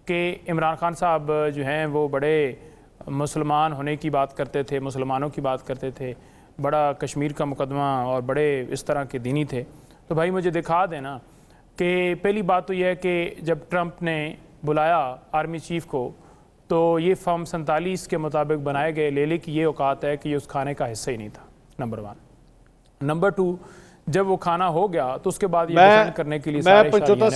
कि इमरान खान साहब जो हैं वो बड़े मुसलमान होने की बात करते थे, मुसलमानों की बात करते थे, बड़ा कश्मीर का मुकदमा और बड़े इस तरह के दीनी थे। तो भाई मुझे दिखा देना कि पहली बात तो यह है कि जब ट्रंप ने बुलाया आर्मी चीफ को तो ये फॉर्म 47 के मुताबिक बनाए गए लेले की ये औकात है कि ये उस खाने का हिस्सा ही नहीं था, नंबर 1। नंबर 2, जब वो खाना हो गया तो उसके बाद ये डिफेंड करने के लिए सारे पंचोता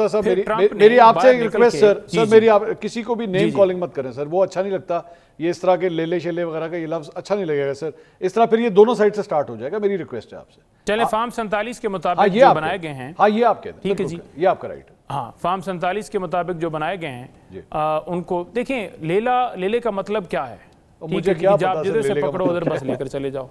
साहब मेरी आपसे रिक्वेस्ट सर मेरी आप किसी को भी नेम कॉलिंग मत करें सर, वो अच्छा नहीं लगता। ये इस तरह के लेले शेले वगैरह का ये लफ्ज अच्छा नहीं लगेगा सर। इस तरह फिर ये दोनों साइड से स्टार्ट हो जाएगा। मेरी रिक्वेस्ट है आपसे। चले फॉर्म 47 के मुताबिक जो बनाए गए हैं, हाँ ये आप कहते हैं, ठीक है जी, ये आपका राइट है। हाँ, फॉर्म 47 के मुताबिक जो बनाए गए हैं उनको देखें। लेले का मतलब क्या है? मुझे क्या पता, जिधर से पकड़ो उधर बस लेकर चले जाओ,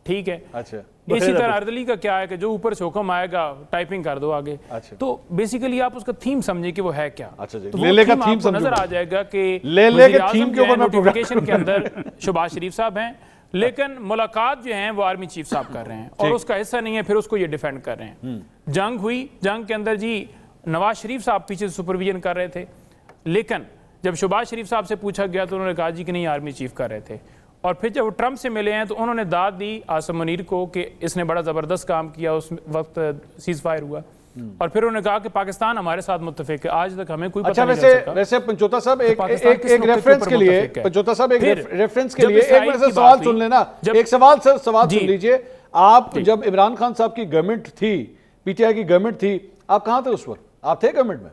ठीक है। अच्छा, इसी तरह अर्दली का क्या है कि जो ऊपर से हुक्म आएगा टाइपिंग कर दो आगे। अच्छा। तो बेसिकली आप उसका थीम समझे कि वो है क्या। अच्छा जी, तो लेले का थीम नजर आ जाएगा कि लेले के थीम के ऊपर नोटिफिकेशन के अंदर शहबाज शरीफ साहब हैं, लेकिन मुलाकात जो है वो आर्मी चीफ साहब कर रहे हैं और उसका हिस्सा नहीं है, फिर उसको ये डिफेंड कर रहे हैं। जंग हुई, जंग के अंदर जी नवाज शरीफ साहब पीछे सुपरविजन कर रहे थे, लेकिन जब शहबाज शरीफ साहब से पूछा गया तो उन्होंने कहा जी कि नहीं आर्मी चीफ कर रहे थे। और फिर जब वो ट्रंप से मिले हैं तो उन्होंने दाद दी आसिम मुनीर को कि इसने बड़ा ज़बरदस्त काम किया, उस वक्त सीज फायर हुआ। और फिर उन्होंने कहा कि पाकिस्तान हमारे साथ मुत्तफिक है। आज तक हमें कोई अच्छा, वैसे पंचोता साहब एक रेफरेंस के लिए, पंचोता साहब एक रेफरेंस के लिए एक मिनट से सवाल सुन लेना। एक सवाल सुन लीजिए। आप जब इमरान खान साहब की गवर्नमेंट थी, पीटीआई की गवर्नमेंट थी, आप कहां थे उस वक्त? आप थे गवर्नमेंट में?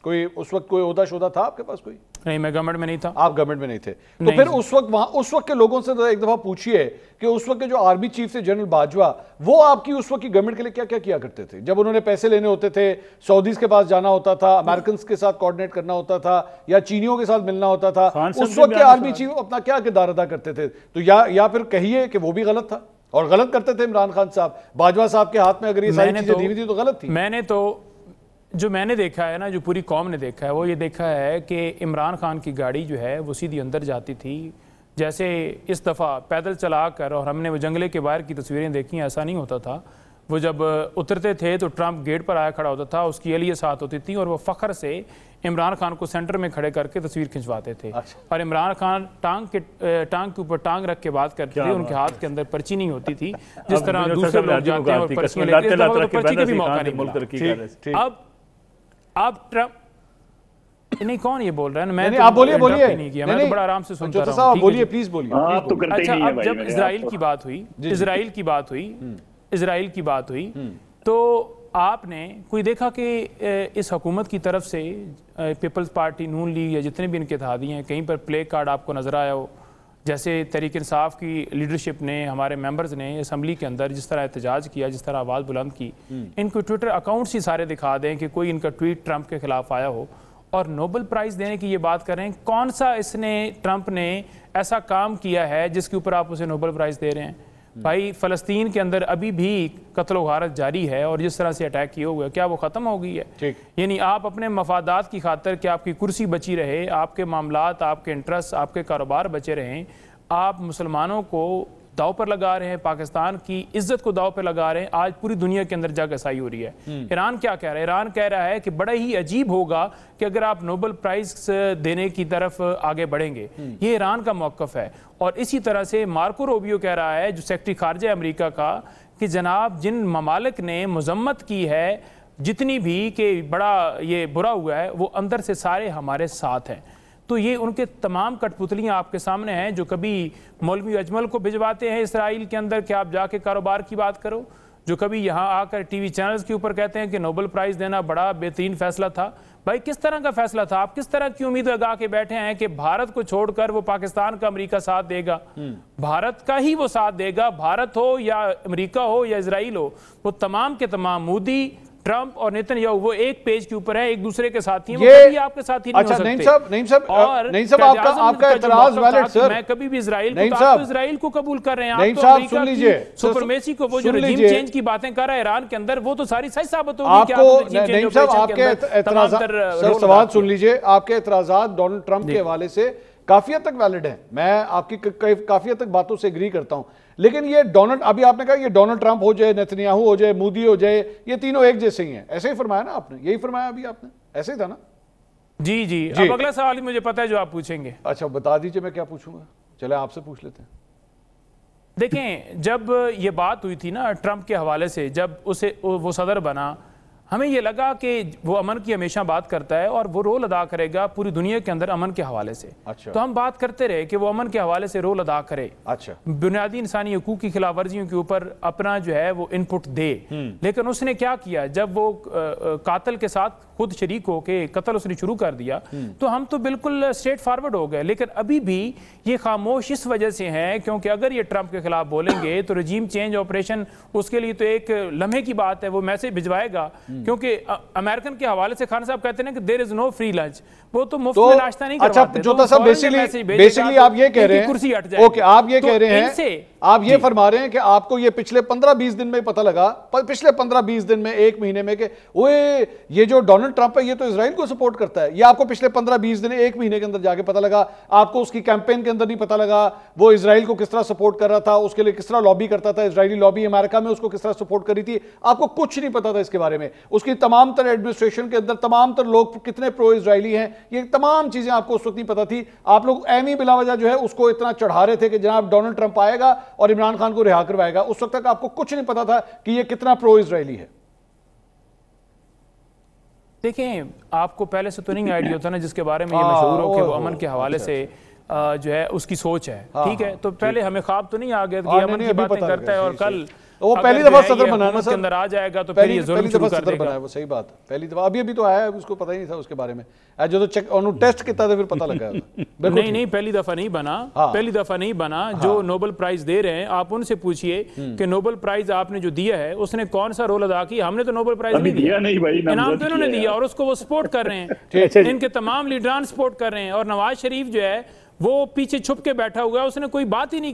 कोई उस वक्त कोई ओहदा शोदा था आपके पास? कोई नहीं, मैं गवर्नमेंट में नहीं था। आप गवर्नमेंट में नहीं थे तो फिर उस वक्त वहां उस वक्त के लोगों से तो एक दफा पूछिए कि उस वक्त के जो आर्मी चीफ थे जनरल बाजवा, वो आपकी उस वक्त की गवर्नमेंट के लिए क्या क्या किया करते थे? जब उन्होंने पैसे लेने होते थे, सऊदीज के पास जाना होता था, अमेरिकन के साथ कोऑर्डिनेट करना होता था, या चीनियों के साथ मिलना होता था, उस वक्त के आर्मी चीफ अपना क्या किरदार अदा करते थे? तो या फिर कहिए कि वो भी गलत था और गलत करते थे इमरान खान साहब। बाजवा साहब के हाथ में अगर ये सारी चीजें दी हुई थी तो गलत थी। जो मैंने देखा है ना, जो पूरी कौम ने देखा है, वो ये देखा है कि इमरान खान की गाड़ी जो है वो सीधी अंदर जाती थी। जैसे इस दफ़ा पैदल चला कर, और हमने वो जंगले के बाहर की तस्वीरें देखी, ऐसा नहीं होता था। वो जब उतरते थे तो ट्रंप गेट पर आया खड़ा होता था, उसकी एहलिया साथ होती थी और वो फ़ख्र से इमरान खान को सेंटर में खड़े करके तस्वीर खिंचवाते थे। और इमरान खान टांग के ऊपर टांग रख के बात करते थे। उनके हाथ के अंदर पर्ची नहीं होती थी जिस तरह दूसरे लोग जाते हैं और पर्चियां लेते हैं, तो पर्ची का भी मौका नहीं मिला। अब ट्रंप नहीं, कौन ये बोल रहा है? मैं आप बोलिए नहीं किया, मैं तो बड़ा आराम से सुनता रहा हूं। बोलिए प्लीज बोलिए। अच्छा, अब जब इजराइल की बात हुई, इजराइल की बात हुई तो आपने कोई देखा कि इस हुकूमत की तरफ से पीपल्स पार्टी, नून लीग या जितने भी इनके इत्तेहादी हैं, कहीं पर प्ले कार्ड आपको नजर आया हो? जैसे तहरीक इंसाफ की लीडरशिप ने, हमारे मेंबर्स ने असम्बली के अंदर जिस तरह एहतजाज किया, जिस तरह आवाज़ बुलंद की, इनको ट्विटर अकाउंट्स ही सारे दिखा दें कि कोई इनका ट्वीट ट्रंप के खिलाफ आया हो और नोबेल प्राइज़ देने की ये बात कर रहे हैं। कौन सा इसने, ट्रंप ने ऐसा काम किया है जिसके ऊपर आप उसे नोबेल प्राइज़ दे रहे हैं? भाई फ़लस्तीन के अंदर अभी भी कत्ल वारत जारी है और जिस तरह से अटैक किए हुए, क्या वो ख़त्म हो गई है? यानी आप अपने मफादात की खातर कि आपकी कुर्सी बची रहे, आपके मामलात, आपके इंटरेस्ट, आपके कारोबार बचे रहें, आप मुसलमानों को दाव पर लगा रहे हैं, पाकिस्तान की इज्जत को दाव पर लगा रहे हैं। आज पूरी दुनिया के अंदर जग ऐसाई हो रही है। ईरान क्या कह रहा है? ईरान कह रहा है कि बड़ा ही अजीब होगा कि अगर आप नोबेल प्राइज देने की तरफ आगे बढ़ेंगे। ये ईरान का मौक़िफ़ है। और इसी तरह से मार्को रूबियो कह रहा है, जो सेक्रेटरी खारजा अमेरिका का, कि जनाब जिन ममालिक ने मजम्मत की है जितनी भी कि बड़ा ये बुरा हुआ है, वो अंदर से सारे हमारे साथ हैं। तो ये उनके तमाम कठपुतलियाँ आपके सामने हैं, जो कभी मौलवी अजमल को भिजवाते हैं इसराइल के अंदर कि आप जाके कारोबार की बात करो, जो कभी यहाँ आकर टीवी चैनल्स के ऊपर कहते हैं कि नोबेल प्राइज़ देना बड़ा बेहतरीन फैसला था। भाई किस तरह का फैसला था? आप किस तरह की उम्मीद लगा के बैठे हैं कि भारत को छोड़कर वो पाकिस्तान का अमेरिका साथ देगा? भारत का ही वो साथ देगा। भारत हो या अमेरिका हो या इजराइल हो, वो तमाम के तमाम, मोदी, ट्रंप और नेतन्याहू, वो एक पेज के ऊपर है, एक दूसरे के साथी हैं। वो कभी आपके साथी नहीं हो सकते। नहीं साहब आपका एतराज वैलिड सर। मैं कभी भी इजराइल को, इजराइल को कबूल कर रहे हैं आप, तो अमेरिका की सुपरमेसी को, वो जो रजीम चेंज की बातें कर रहा है ईरान के अंदर, वो तो सारी सच साबित होगी। नहीं साहब, आपके एतराज, सवाल सुन लीजिए। आपके एतराजात डोनाल्ड ट्रंप के हवाले से काफी हद तक वैलिड है, मैं आपकी काफी हद तक बातों से एग्री करता हूं, लेकिन ये डोनाल्ड, अभी आपने कहा ये डोनाल्ड ट्रंप हो जाए, नेतन्याहू हो जाए, मोदी हो जाए, ये तीनों एक जैसे ही हैं, ऐसे ही फरमाया ना आपने? यही फरमाया अभी आपने, ऐसे ही था ना? जी जी, अब अगला सवाल मुझे पता है जो आप पूछेंगे। अच्छा बता दीजिए, मैं क्या पूछूंगा, चले आपसे पूछ लेते हैं। देखें, जब ये बात हुई थी ना ट्रंप के हवाले से, जब वो सदर बना, हमें ये लगा कि वो अमन की हमेशा बात करता है और वो रोल अदा करेगा पूरी दुनिया के अंदर अमन के हवाले से। अच्छा। तो हम बात करते रहे कि वो अमन के हवाले से रोल अदा करे, अच्छा, बुनियादी इंसानी हकूक की खिलाफ वर्जियों के ऊपर अपना जो है वो इनपुट दे। लेकिन उसने क्या किया, जब वो कातिल के साथ खुद शरीक होके कत्ल उसने शुरू कर दिया, तो हम तो बिल्कुल स्ट्रेट फॉरवर्ड हो गए। लेकिन अभी भी ये खामोश इस वजह से है क्योंकि अगर ये ट्रंप के खिलाफ बोलेंगे तो रजीम चेंज ऑपरेशन उसके लिए तो एक लम्हे की बात है, वो मैसेज भिजवाएगा। क्योंकि अमेरिकन के हवाले से खान साहब कहते हैं कि there is no free lunch, वो तो मुफ्त में नाश्ता नहीं करवाते। अच्छा जोधा साहब, बेसिकली आप ये कह रहे हैं, कुर्सी हट जाएगी। ओके, आप ये कह रहे हैं, आप ये फरमा रहे हैं कि आपको ये पिछले 15-20 दिन में पता लगा, पिछले 15-20 दिन में, एक महीने में, कि ओए ये जो डोनाल्ड ट्रंप है ये तो इजराइल को सपोर्ट करता है। ये आपको पिछले 15-20 दिन, एक महीने के अंदर जाके पता लगा। आपको उसकी कैंपेन के अंदर नहीं पता लगा वो इजराइल को किस तरह सपोर्ट कर रहा था, उसके लिए किस तरह लॉबी करता था, इजरायली लॉबी अमेरिका में उसको किस तरह सपोर्ट कर रही थी, आपको कुछ नहीं पता था इसके बारे में। उसकी तमाम तरह एडमिनिस्ट्रेशन के अंदर तमाम तरह लोग कितने प्रो इजरायली हैं, ये तमाम चीजें आपको उस वक्त नहीं पता थी। आप लोग एमी बिलावजा जो है उसको इतना चढ़ा रहे थे कि जनाब डोनाल्ड ट्रंप आएगा और इमरान खान को रिहा करवाएगा। उस वक्त तक आपको कुछ नहीं पता था कि ये कितना प्रो इजरायली है। देखें, आपको पहले से तो नहीं आइडिया होता ना जिसके बारे में ये मशहूर हो कि वो अमन के हवाले से जो है उसकी सोच है, ठीक है। तो पहले हमें ख्वाब तो नहीं आ गया कि अमन की बातें करता है और कल वो पहली दफा सदर बनाना के अंदर आ जाएगा तो फिर ये जुल्म शुरू कर देगा। वो सही बात, पहली दफा अभी तो आया है, उसको पता ही नहीं था उसके बारे में। जो तो चेक और टेस्ट किया था फिर पता लगा। नहीं, पहली दफा नहीं बना, पहली दफा नहीं बना। जो नोबेल प्राइज दे रहे हैं आप उनसे पूछिए कि नोबेल प्राइज आपने जो दिया है उसने कौन सा रोल अदा किया। हमने तो नोबेल प्राइज नहीं दिया, इनाम तो इन्होंने दिया और उसको वो सपोर्ट कर रहे हैं। इनके तमाम लीडरान सपोर्ट कर रहे हैं और नवाज शरीफ जो है वो पीछे छुप के बैठा हुआ है, उसने कोई बात ही नहीं